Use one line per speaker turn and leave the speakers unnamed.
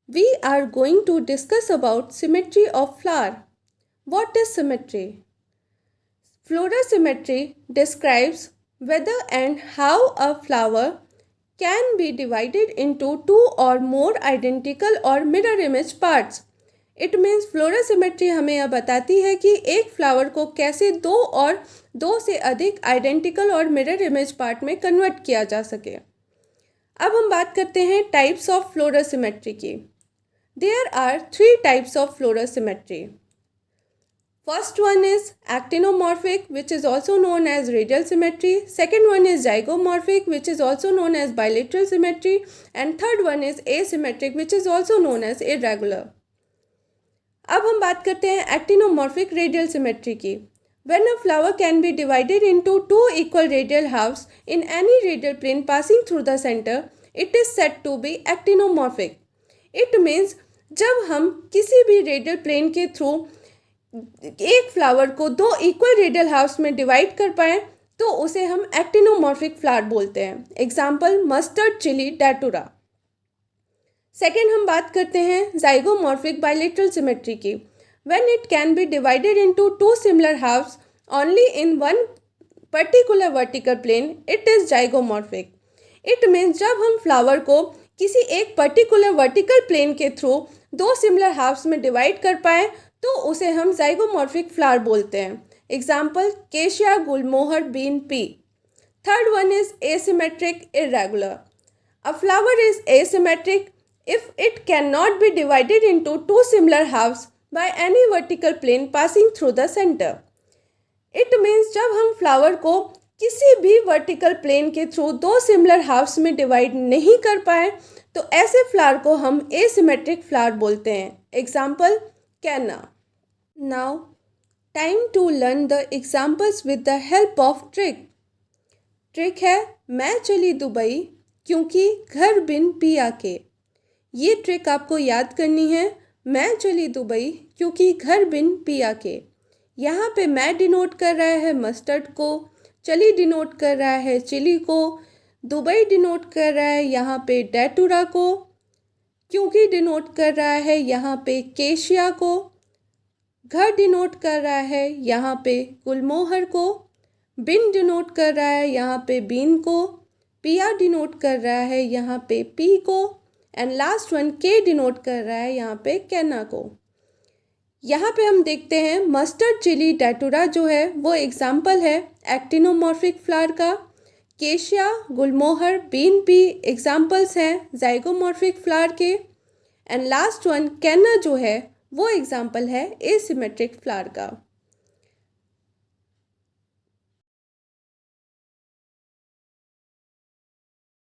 We are going to discuss about symmetry of flower. What is symmetry? Floral symmetry describes whether and how a flower can be divided into two or more identical or mirror image parts. It means floral symmetry हमें यह बताती है कि एक flower को कैसे दो और दो से अधिक आइडेंटिकल और मिरर इमेज पार्ट में कन्वर्ट किया जा सके। अब हम बात करते हैं टाइप्स ऑफ फ्लोरल सिमेट्री की। There are three types of floral symmetry. First one is actinomorphic, which is also known as radial symmetry. Second one is zygomorphic, which is also known as bilateral symmetry. And third one is asymmetric, which is also known as irregular. अब हम बात करते हैं actinomorphic radial symmetry की। When a flower can be divided into two equal radial halves in any radial plane passing through the center, it is said to be actinomorphic. It means जब हम किसी भी रेडियल प्लेन के through एक flower को दो equal radial halves में divide कर पाएँ तो उसे हम एक्टिनोमॉर्फिक फ्लावर बोलते हैं। Example mustard chilli datura. Second हम बात करते हैं जाइगोमॉर्फिक बाइलेटरल सिमेट्री की। When it can be divided into two similar halves only in one particular vertical plane, it is zygomorphic. It means जब हम फ्लावर को किसी एक पर्टिकुलर वर्टिकल प्लेन के थ्रू दो सिमिलर हाफ्स में डिवाइड कर पाएँ तो उसे हम जाइगोमॉर्फिक फ्लावर बोलते हैं। Example cassia gulmohar bean pea. Third one is asymmetric irregular. A flower is asymmetric if it cannot be divided into two similar halves by any vertical plane passing through the center. It means जब हम flower को किसी भी vertical plane के through दो similar halves में divide नहीं कर पाए तो ऐसे फ्लावर को हम एसिमेट्रिक फ्लावर बोलते हैं। एग्जाम्पल कैना। Now time to learn the examples with the help of trick. Trick है मैं चली दुबई क्योंकि घर बिन पिया के। ये ट्रिक आपको याद करनी है। मैं चली दुबई क्योंकि घर बिन पिया के। यहाँ पे मैं डिनोट कर रहा है मस्टर्ड को, चली डिनोट कर रहा है चिली को, दुबई डिनोट कर रहा है यहाँ पे डैटूरा को, क्योंकि डिनोट कर रहा है यहाँ पे केशिया को, घर डिनोट कर रहा है यहाँ पे गुलमोहर को, बिन डिनोट कर रहा है यहाँ पे बीन को, पिया डिनोट कर रहा है यहाँ पे पी को, एंड लास्ट वन के डिनोट कर रहा है यहाँ पे कैना को। यहाँ पे हम देखते हैं मस्टर्ड चिली डैटूरा जो है वो एग्जाम्पल है एक्टिनोमॉर्फिक फ्लावर का। केशिया गुलमोहर बीन पी एग्जाम्पल्स हैं जाइगोमॉर्फिक फ्लावर के। एंड लास्ट वन कैना जो है वो एग्जाम्पल है एसिमेट्रिक फ्लावर का।